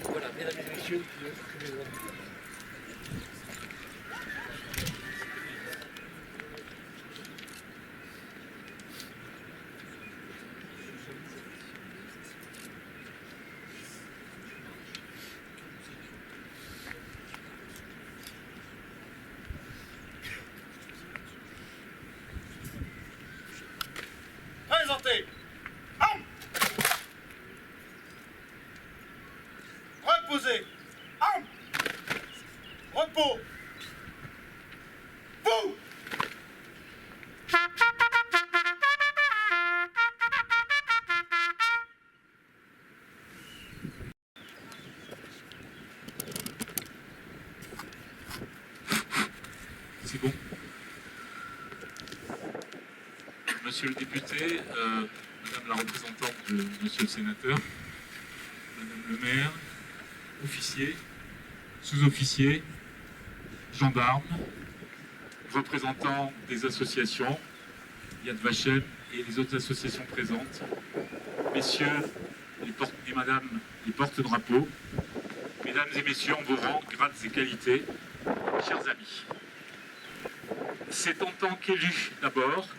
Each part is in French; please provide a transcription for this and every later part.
Voilà, mesdames et messieurs, Présentez. Arme. Reposez. Arme. Repos. Vous. C'est bon. Monsieur le député, Madame la représentante de Monsieur le sénateur, Madame le maire, officiers, sous-officiers, gendarmes, représentants des associations, Yad Vashem et les autres associations présentes, messieurs et Madame les porte-drapeaux, mesdames et messieurs en vos rangs, grades et qualités, chers amis. C'est en tant qu'élu d'abord,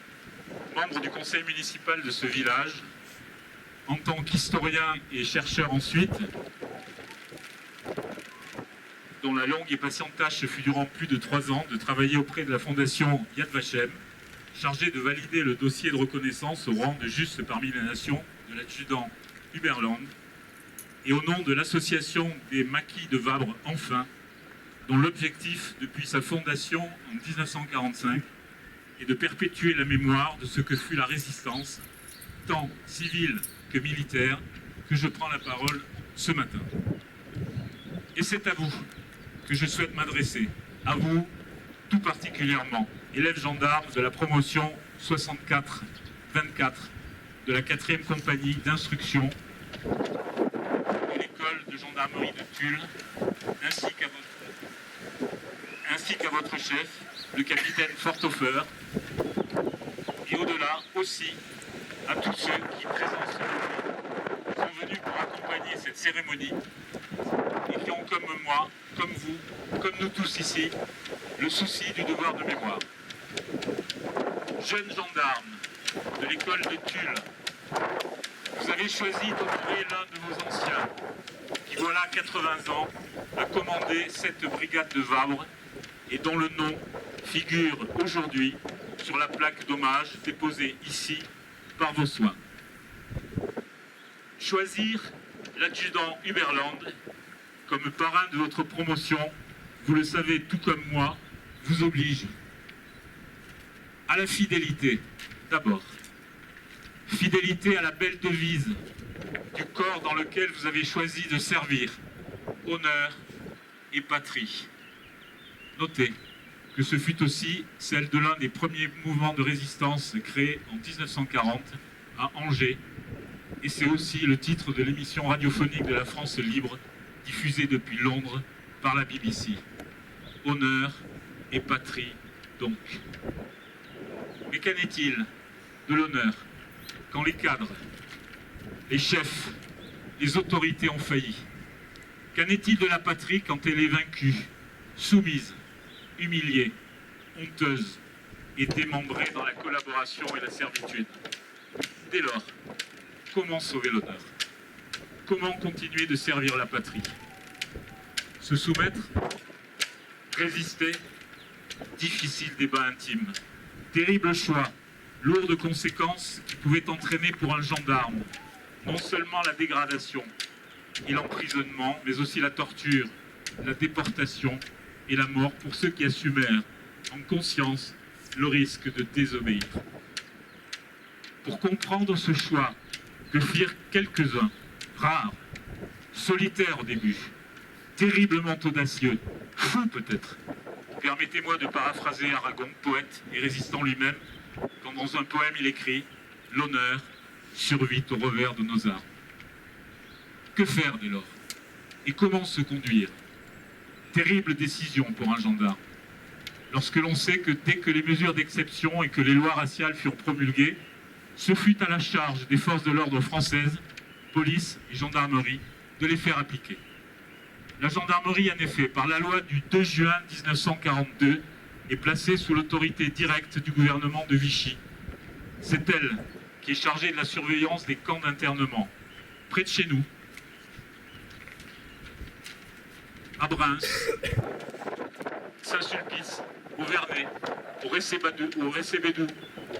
membre du conseil municipal de ce village, en tant qu'historien et chercheur ensuite, dont la longue et patiente tâche fut durant plus de 3 ans de travailler auprès de la fondation Yad Vashem, chargée de valider le dossier de reconnaissance au rang de juste parmi les nations de l'adjudant Uberland, et au nom de l'association des maquis de Vabre Enfin, dont l'objectif depuis sa fondation en 1945 est de perpétuer la mémoire de ce que fut la résistance, tant civile que militaire, que je prends la parole ce matin. Et c'est à vous que je souhaite m'adresser, à vous tout particulièrement, élèves gendarmes de la promotion 64-24 de la 4e compagnie d'instruction de l'école de gendarmerie de Tulle, ainsi qu'à votre chef, le capitaine Forthofer, et au-delà aussi à tous ceux qui présents sont venus pour accompagner cette cérémonie et qui ont comme moi, comme vous, comme nous tous ici, le souci du devoir de mémoire. Jeunes gendarmes de l'école de Tulle, vous avez choisi d'honorer l'un de vos anciens qui, voilà 80 ans, a commandé cette brigade de Vabre et dont le nom figure aujourd'hui sur la plaque d'hommage déposée ici par vos soins. Choisir l'adjudant Uberland comme parrain de votre promotion, vous le savez tout comme moi, vous oblige à la fidélité d'abord. Fidélité à la belle devise du corps dans lequel vous avez choisi de servir, honneur et patrie. Notez que ce fut aussi celle de l'un des premiers mouvements de résistance créés en 1940 à Angers, et c'est aussi le titre de l'émission radiophonique de la France libre, diffusée depuis Londres par la BBC. Honneur et patrie donc. Mais qu'en est-il de l'honneur quand les cadres, les chefs, les autorités ont failli? Qu'en est-il de la patrie quand elle est vaincue, soumise, humiliée, honteuse et démembrée dans la collaboration et la servitude? Dès lors, comment sauver l'honneur? comment continuer de servir la patrie? Se soumettre? Résister? Difficile débat intime. Terrible choix, lourd de conséquences qui pouvaient entraîner pour un gendarme non seulement la dégradation et l'emprisonnement, mais aussi la torture, la déportation et la mort pour ceux qui assumèrent en conscience le risque de désobéir. Pour comprendre ce choix que firent quelques-uns, rares, solitaires au début, terriblement audacieux, fous peut-être, permettez-moi de paraphraser Aragon, poète et résistant lui-même, quand dans un poème il écrit « L'honneur survit au revers de nos armes ». Que faire dès lors? Et comment se conduire? Terrible décision pour un gendarme. Lorsque l'on sait que dès que les mesures d'exception et que les lois raciales furent promulguées, ce fut à la charge des forces de l'ordre françaises, police et gendarmerie, de les faire appliquer. La gendarmerie, en effet, par la loi du 2 juin 1942, est placée sous l'autorité directe du gouvernement de Vichy. C'est elle qui est chargée de la surveillance des camps d'internement, près de chez nous, à Brens, Saint-Sulpice, au Vernet, au Récébédou,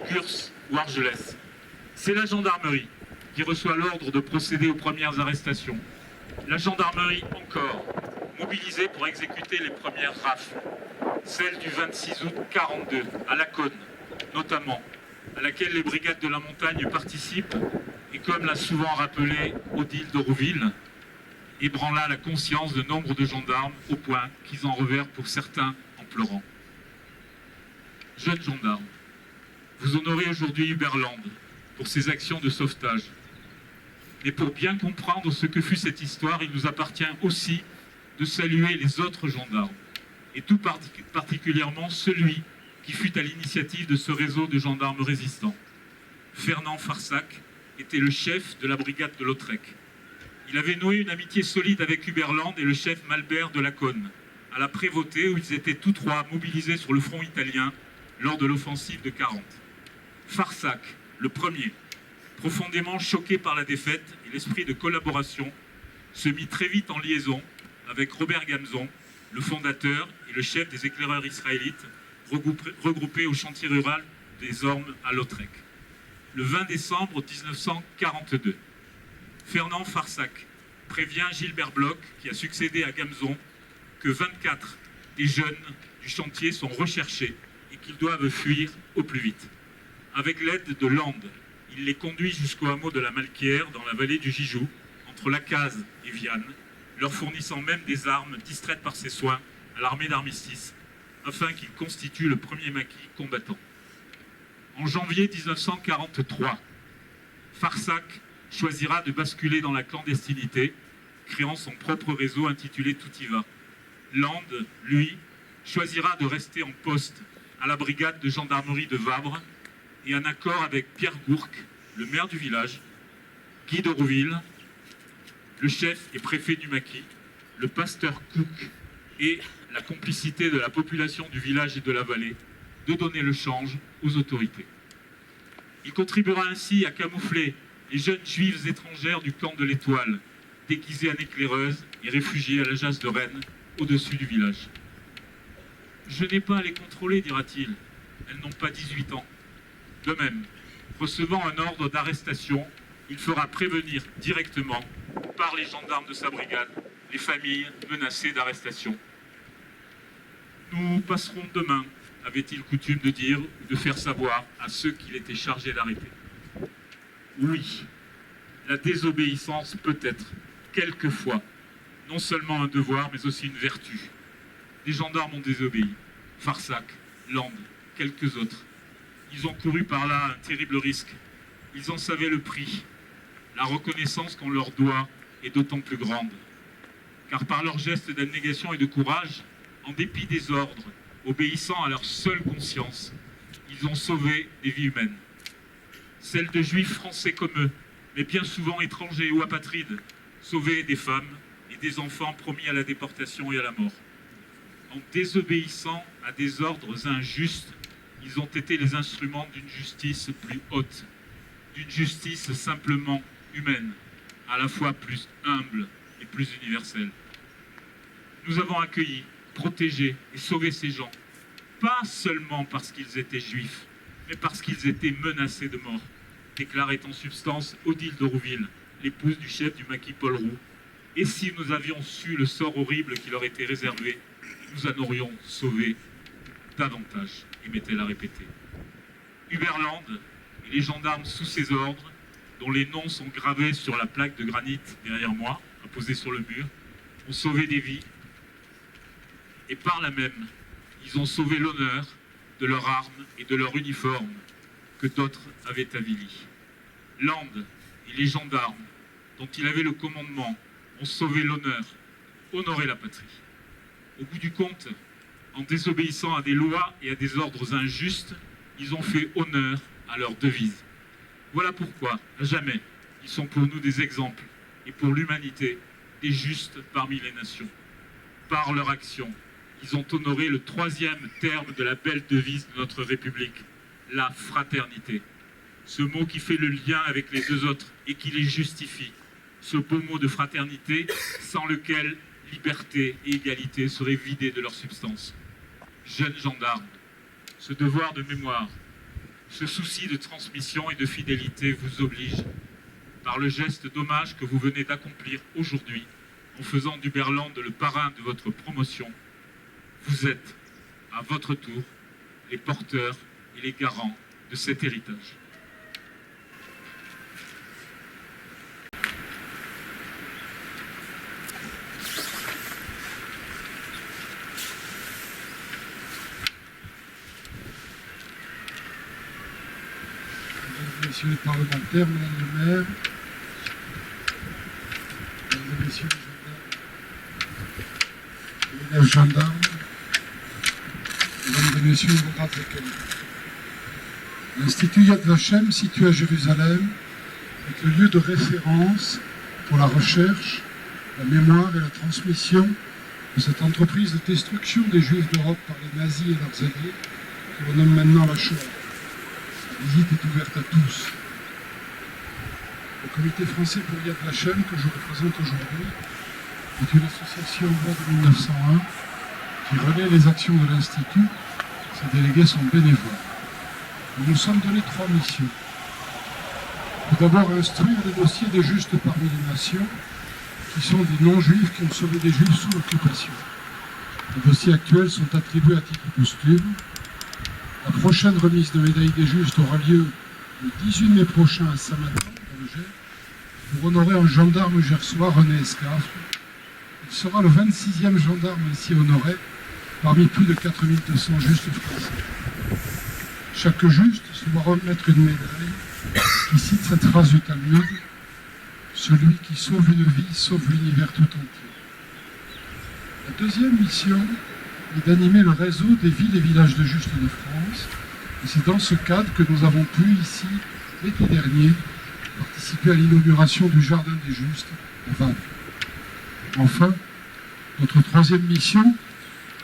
Gurs ou Argelès. C'est la gendarmerie qui reçoit l'ordre de procéder aux premières arrestations. La gendarmerie encore, mobilisée pour exécuter les premières rafles. Celle du 26 août 1942, à Laconne, notamment, à laquelle les brigades de la montagne participent, et comme l'a souvent rappelé Odile de Rouville, ébranla la conscience de nombre de gendarmes au point qu'ils en revinrent pour certains en pleurant. Jeunes gendarmes, vous honorez aujourd'hui Uberland pour ses actions de sauvetage. Mais pour bien comprendre ce que fut cette histoire, il nous appartient aussi de saluer les autres gendarmes, et tout particulièrement celui qui fut à l'initiative de ce réseau de gendarmes résistants. Fernand Farsac était le chef de la brigade de Lautrec. Il avait noué une amitié solide avec Uberland et le chef Malbert de Laconne, à la Prévôté où ils étaient tous trois mobilisés sur le front italien lors de l'offensive de 40. Farsac, le premier, profondément choqué par la défaite et l'esprit de collaboration, se mit très vite en liaison avec Robert Gamzon, le fondateur et le chef des éclaireurs israélites regroupés au chantier rural des Ormes à Lautrec. Le 20 décembre 1942, Fernand Farsac prévient Gilbert Bloch, qui a succédé à Gamzon, que 24 des jeunes du chantier sont recherchés et qu'ils doivent fuir au plus vite. Avec l'aide de Land, il les conduit jusqu'au hameau de la Malquière, dans la vallée du Gijou, entre Lacazes et Vianne, leur fournissant même des armes distraites par ses soins à l'armée d'armistice, afin qu'ils constituent le premier maquis combattant. En janvier 1943, Farsac choisira de basculer dans la clandestinité, créant son propre réseau intitulé Tout y va. Land, lui, choisira de rester en poste à la brigade de gendarmerie de Vabre, et en accord avec Pierre Gourc, le maire du village, Guy de Rouville, le chef et préfet du maquis, le pasteur Cook et la complicité de la population du village et de la vallée, de donner le change aux autorités. Il contribuera ainsi à camoufler les jeunes juives étrangères du camp de l'Étoile, déguisées en éclaireuses et réfugiées à la Jasse de Rennes, au-dessus du village. « Je n'ai pas à les contrôler, dira-t-il. Elles n'ont pas 18 ans. » De même, recevant un ordre d'arrestation, il fera prévenir directement, par les gendarmes de sa brigade, les familles menacées d'arrestation. « Nous passerons demain », avait-il coutume de dire ou de faire savoir à ceux qu'il était chargé d'arrêter. Oui, la désobéissance peut être, quelquefois, non seulement un devoir, mais aussi une vertu. Les gendarmes ont désobéi. Farsac, Land, quelques autres. Ils ont couru par là un terrible risque. Ils en savaient le prix. La reconnaissance qu'on leur doit est d'autant plus grande. Car par leurs gestes d'abnégation et de courage, en dépit des ordres, obéissant à leur seule conscience, ils ont sauvé des vies humaines. Celles de juifs français comme eux, mais bien souvent étrangers ou apatrides, sauver des femmes et des enfants promis à la déportation et à la mort. En désobéissant à des ordres injustes, ils ont été les instruments d'une justice plus haute, d'une justice simplement humaine, à la fois plus humble et plus universel. Nous avons accueilli, protégé et sauvé ces gens, pas seulement parce qu'ils étaient juifs, mais parce qu'ils étaient menacés de mort, déclarait en substance Odile de Rouville, l'épouse du chef du maquis Paul Roux. Et si nous avions su le sort horrible qui leur était réservé, nous en aurions sauvé davantage, aimait-elle à répéter. Uberland et les gendarmes sous ses ordres, dont les noms sont gravés sur la plaque de granit derrière moi, apposée sur le mur, ont sauvé des vies. Et par là même, ils ont sauvé l'honneur de leurs armes et de leur uniforme que d'autres avaient avili. Land et les gendarmes, dont il avait le commandement, ont sauvé l'honneur, honoré la patrie. Au bout du compte, en désobéissant à des lois et à des ordres injustes, ils ont fait honneur à leur devise. Voilà pourquoi, à jamais, ils sont pour nous des exemples, et pour l'humanité, des justes parmi les nations. Par leur action, ils ont honoré le 3e terme de la belle devise de notre République, la fraternité. Ce mot qui fait le lien avec les deux autres et qui les justifie. Ce beau mot de fraternité sans lequel liberté et égalité seraient vidées de leur substance. Jeunes gendarmes, ce devoir de mémoire, ce souci de transmission et de fidélité vous oblige, par le geste d'hommage que vous venez d'accomplir aujourd'hui, en faisant d'Uberland le parrain de votre promotion, vous êtes, à votre tour, les porteurs et les garants de cet héritage. Messieurs les parlementaires, Madame le maire, Mesdames et Messieurs les gendarmes, Mesdames et Messieurs les grades accueillis. L'Institut Yad Vashem, situé à Jérusalem, est le lieu de référence pour la recherche, la mémoire et la transmission de cette entreprise de destruction des Juifs d'Europe par les nazis et leurs alliés, que l'on nomme maintenant la Shoah. La visite est ouverte à tous. Le Comité français pour Yad Vashem, que je représente aujourd'hui, est une association loi de 1901 qui relaie les actions de l'Institut. Ses délégués sont bénévoles. Nous nous sommes donné 3 missions. Tout d'abord, instruire les dossiers des justes parmi les nations, qui sont des non-juifs qui ont sauvé des juifs sous l'occupation. Les dossiers actuels sont attribués à titre posthume. La prochaine remise de médaille des justes aura lieu le 18 mai prochain à Saint-Malo, dans le Gers, pour honorer un gendarme gersois, René Escafre. Il sera le 26e gendarme ainsi honoré parmi plus de 4200 justes français. Chaque juste se doit remettre une médaille qui cite cette phrase du Talmud: « Celui qui sauve une vie sauve l'univers tout entier ». La deuxième mission est d'animer le réseau des villes et villages de justes de France. Et c'est dans ce cadre que nous avons pu, ici, l'été dernier, participer à l'inauguration du Jardin des Justes à Vannes. Enfin, notre troisième mission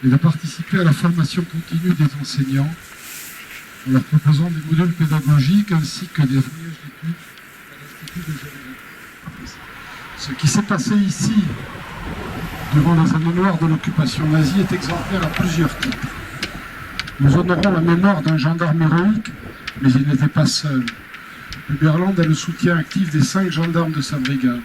est de participer à la formation continue des enseignants en leur proposant des modules pédagogiques ainsi que des voyages d'études à l'Institut de Jérusalem. Ce qui s'est passé ici durant les années noires de l'occupation nazie est exemplaire à plusieurs titres. Nous honorons la mémoire d'un gendarme héroïque, mais il n'était pas seul. Uberland a le soutien actif des 5 gendarmes de sa brigade.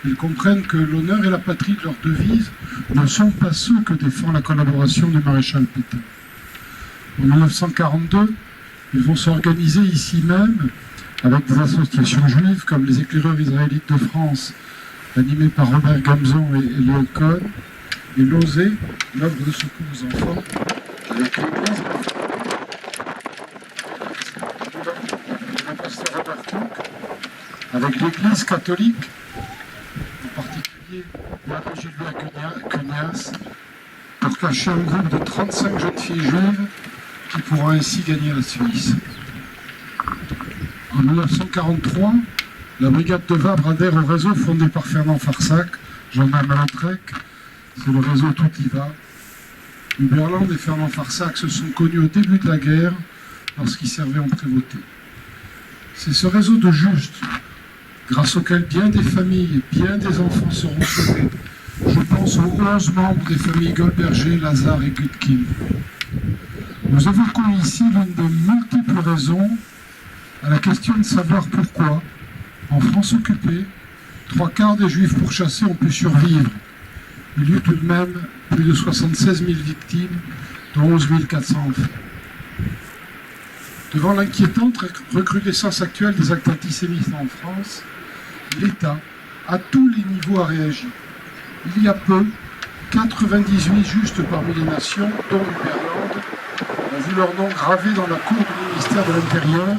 Ils comprennent que l'honneur et la patrie de leur devise ne sont pas ceux que défend la collaboration du maréchal Pétain. En 1942, ils vont s'organiser ici même avec des associations juives comme les éclaireurs israélites de France, animés par Robert Gamzon et Léo Cohn, et l'OSE, l'œuvre de secours aux enfants, avec l'église, avec l'église catholique, en particulier l'abbé Julien Cugnas, pour cacher un groupe de 35 jeunes filles juives qui pourront ainsi gagner la Suisse. En 1943, la brigade de Vabre adhère au réseau fondé par Fernand Farsac, gendarme à Lautrec. C'est le réseau Tout y va. Uberland et Fernand Farsac se sont connus au début de la guerre lorsqu'ils servaient en prévôté. C'est ce réseau de justes grâce auquel bien des familles et bien des enfants seront sauvés. Je pense aux 11 membres des familles Goldberger, Lazare et Gutkin. Nous évoquons ici l'une des multiples raisons à la question de savoir pourquoi, en France occupée, 3/4 des Juifs pourchassés ont pu survivre. Il y eut tout de même plus de 76 000 victimes, dont 11 400 enfants. Devant l'inquiétante recrudescence actuelle des actes antisémites en France, l'État, à tous les niveaux, a réagi. Il y a peu, 98 justes parmi les nations, dont Uberlande, ont vu leur nom gravé dans la cour du ministère de l'Intérieur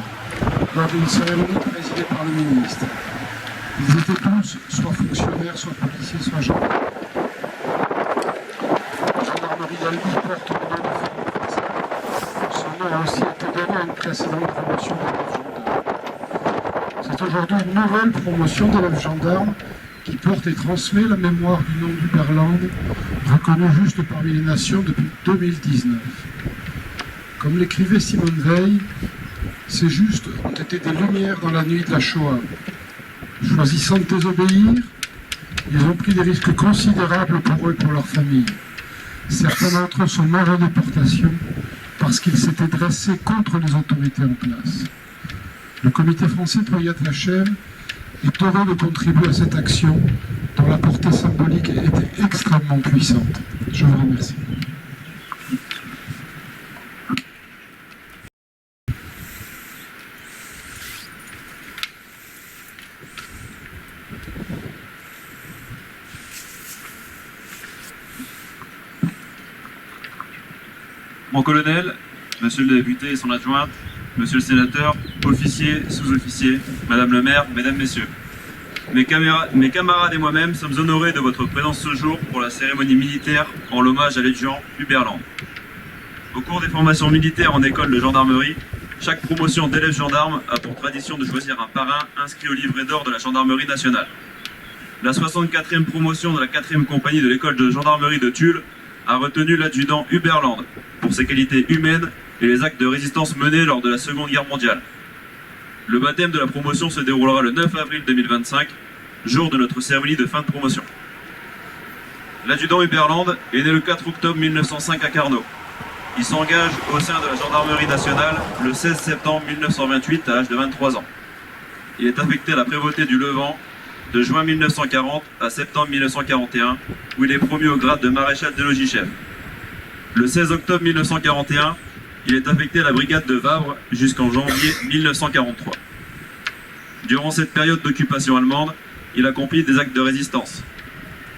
lors d'une cérémonie présidée par le ministre. Ils étaient tous soit fonctionnaires, soit policiers, soit gendarmes. La gendarmerie d'Albi porte le nom de Philippe Fassel. Son nom a aussi été donné à une précédente promotion d'élèves gendarmes. C'est aujourd'hui une nouvelle promotion d'élèves gendarmes qui porte et transmet la mémoire du nom d'Uberlande, reconnu juste parmi les nations depuis 2019. Comme l'écrivait Simone Veil, ces justes ont été des lumières dans la nuit de la Shoah. Choisissant de désobéir, ils ont pris des risques considérables pour eux et pour leur famille. Certains d'entre eux sont morts en déportation parce qu'ils s'étaient dressés contre les autorités en place. Le comité français pour Yad Vashem est heureux de contribuer à cette action dont la portée symbolique était extrêmement puissante. Je vous remercie. Mon colonel, monsieur le député et son adjointe, monsieur le sénateur, officiers, sous-officiers, madame le maire, mesdames, messieurs. Mes camarades et moi-même sommes honorés de votre présence ce jour pour la cérémonie militaire en l'hommage à l'étudiant Uberlande. Au cours des formations militaires en école de gendarmerie, chaque promotion d'élèves gendarmes a pour tradition de choisir un parrain inscrit au livret d'or de la gendarmerie nationale. La 64e promotion de la 4e compagnie de l'école de gendarmerie de Tulle a retenu l'adjudant Uberlande pour ses qualités humaines et les actes de résistance menés lors de la Seconde Guerre mondiale. Le baptême de la promotion se déroulera le 9 avril 2025, jour de notre cérémonie de fin de promotion. L'adjudant Uberlande est né le 4 octobre 1905 à Carnot. Il s'engage au sein de la gendarmerie nationale le 16 septembre 1928 à l'âge de 23 ans. Il est affecté à la prévôté du Levant de juin 1940 à septembre 1941, où il est promu au grade de maréchal de logis-chef. Le 16 octobre 1941, il est affecté à la brigade de Vavre jusqu'en janvier 1943. Durant cette période d'occupation allemande, il accomplit des actes de résistance.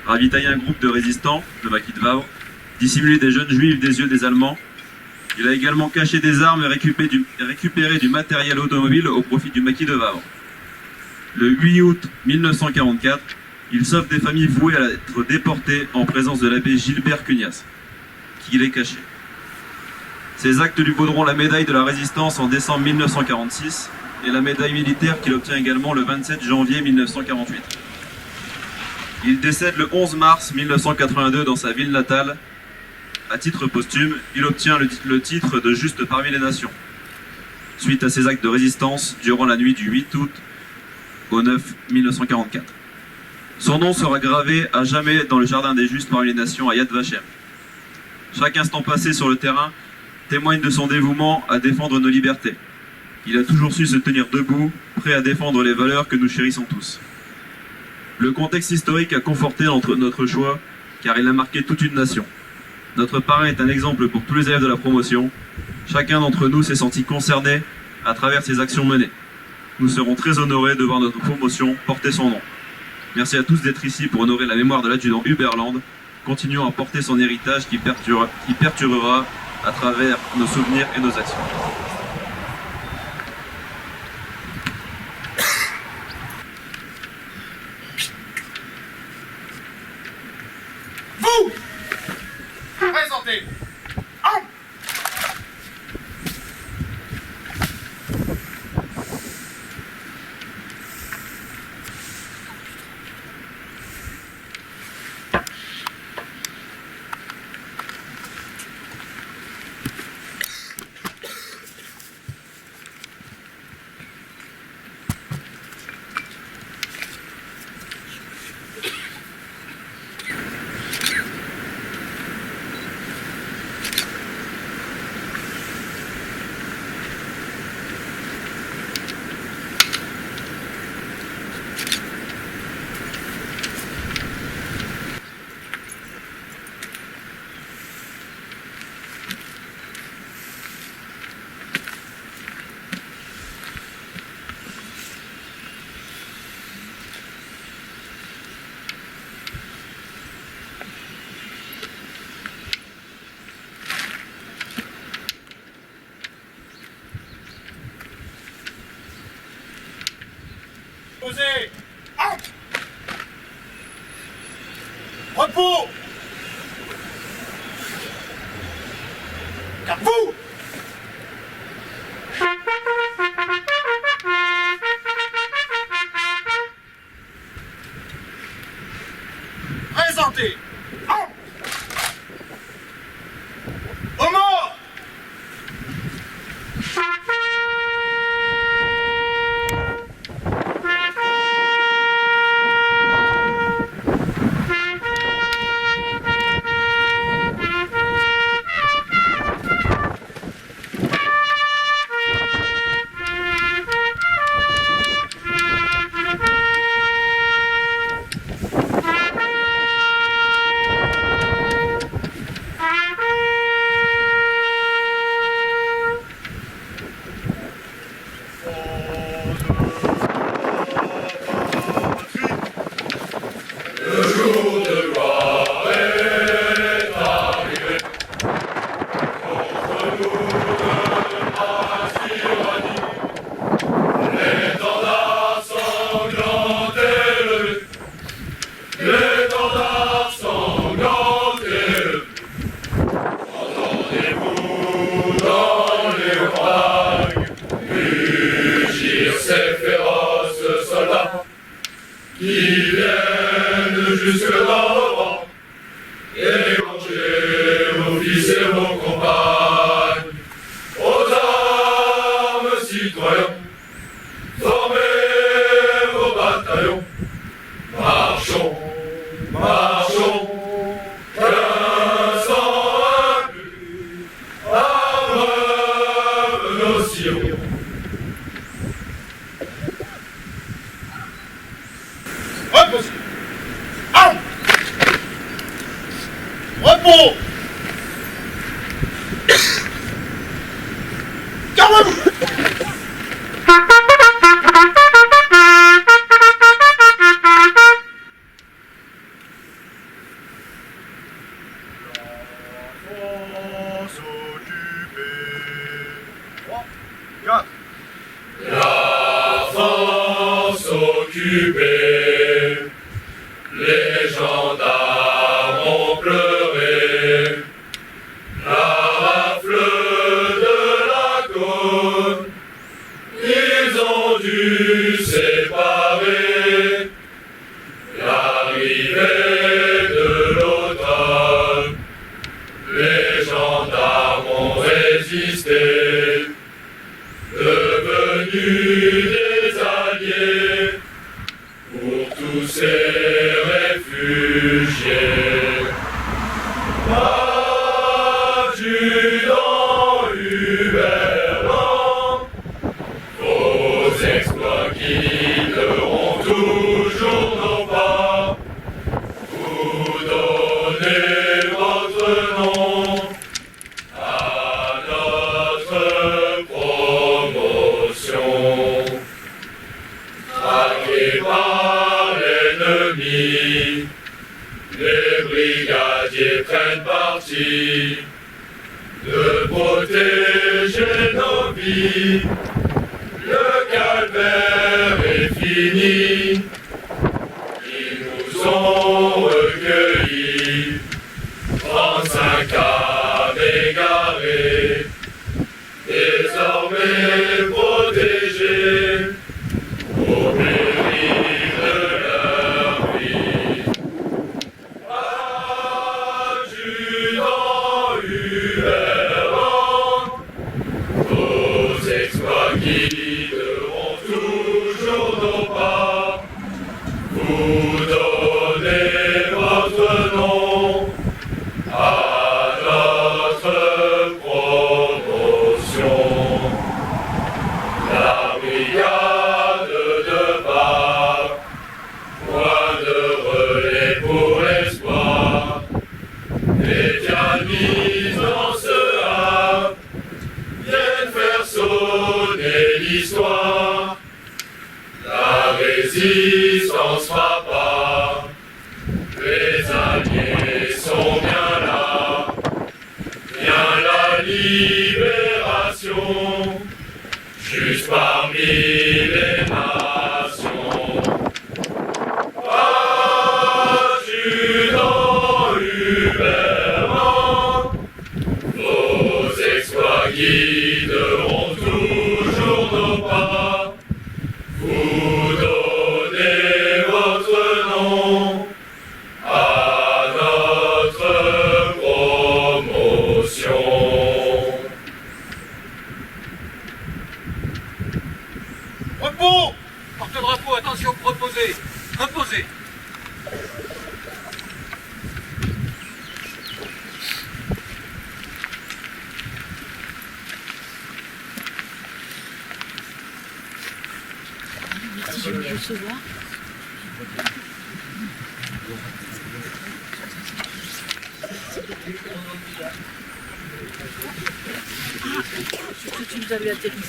Ravitailler un groupe de résistants, le maquis de Vavre, dissimuler des jeunes juifs des yeux des Allemands. Il a également caché des armes et récupéré du matériel automobile au profit du maquis de Vavre. Le 8 août 1944, il sauve des familles vouées à être déportées en présence de l'abbé Gilbert Cugnas, qui les cachait. Ces actes lui vaudront la médaille de la Résistance en décembre 1946 et la médaille militaire qu'il obtient également le 27 janvier 1948. Il décède le 11 mars 1982 dans sa ville natale. À titre posthume, il obtient le titre de juste parmi les nations, suite à ses actes de résistance durant la nuit du 8 août au 9 1944. Son nom sera gravé à jamais dans le jardin des justes parmi les nations à Yad Vashem. Chaque instant passé sur le terrain témoigne de son dévouement à défendre nos libertés. Il a toujours su se tenir debout, prêt à défendre les valeurs que nous chérissons tous. Le contexte historique a conforté notre choix, car il a marqué toute une nation. Notre parrain est un exemple pour tous les élèves de la promotion. Chacun d'entre nous s'est senti concerné à travers ses actions menées. Nous serons très honorés de voir notre promotion porter son nom. Merci à tous d'être ici pour honorer la mémoire de l'adjudant Uberlande. Continuons à porter son héritage qui perturera à travers nos souvenirs et nos actions. Vous présentez armes. Repos. Garde-vous. Présentez. Au mort. Ces féroces soldats qui viennent jusque dans vos rangs et manger vos fils et vos compagnes. Aux armes, citoyens, formez vos bataillons. Marchons, marchons, qu'un sang inclus, abreuve nos sillons. Reposez. Armes. Repos. Calmez-vous. La France occupée, les gendarmes ont pleuré, la rafle de la côte, ils ont dû séparer, l'arrivée de l'automne, les gendarmes ont résisté, devenus des alliés pour tous ces réfugiés. Adjudant Hubert, vos exploits guideront toujours nos pas. Vous donnez votre nom à notre promotion. Traqués par l'ennemi, les brigadiers prennent parti de protéger nos vies. Le calvaire est fini, ils nous ont recueillis. 35 âmes égarées, désormais protégés au péril de leur vie. Adjudant Hubert, vos exploits guideront toujours nos pas. Vous donnez votre nom à notre promotion. La brigade de Bar, point de relais pour l'espoir, détient mise dans ce havre, viennent faire sonner l'histoire. La résistance frappa, les alliés sont bien là, vient la libération, juste parmi les nations. Adjudant Uberland. Vos exploits guideront toujours nos pas. Vous donnez votre nom à notre promotion. Repos! Porte-drapeau, attention, reposez. Imposez. Je vais recevoir. Si vous avez atterri au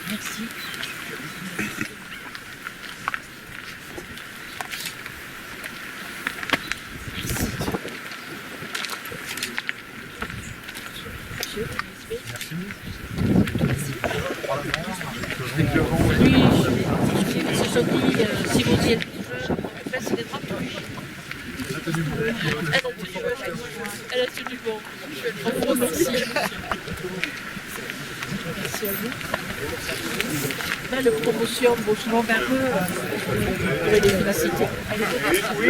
Merci. Oui, c'est joli, si vous y êtes après c'est des drapeaux. Elle a tenu bon. Merci. Merci à vous. Belle promotion, Beauchemont vers eux. Je vais les féliciter. Oui,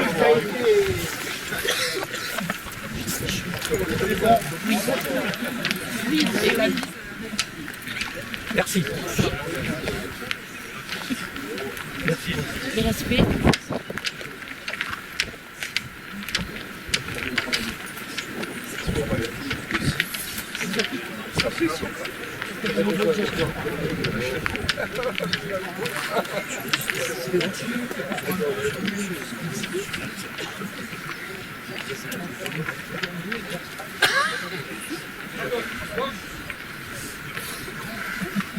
oui. Merci. Le respect.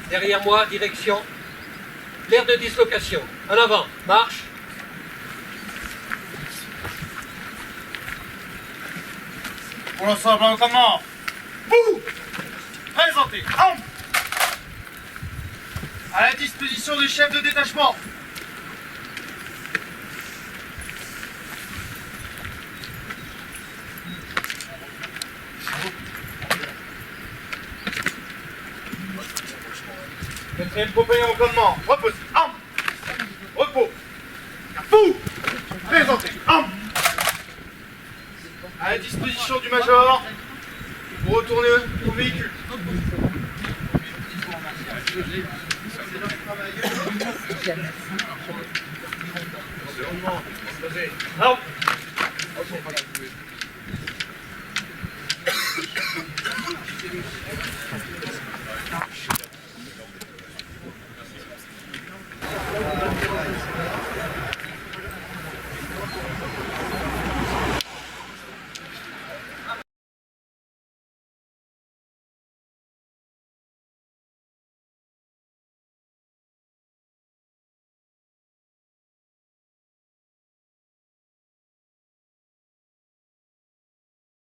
Derrière moi, direction. L'aire de dislocation. En avant, marche. Pour l'ensemble, en commandement. Vous présentez. Armes. À la disposition du chef de détachement. Quatrième compagnon en commandement. Repose. Armes. Repos. Vous présentez. Armes. À la disposition du major. Vous retournez au véhicule. Alors,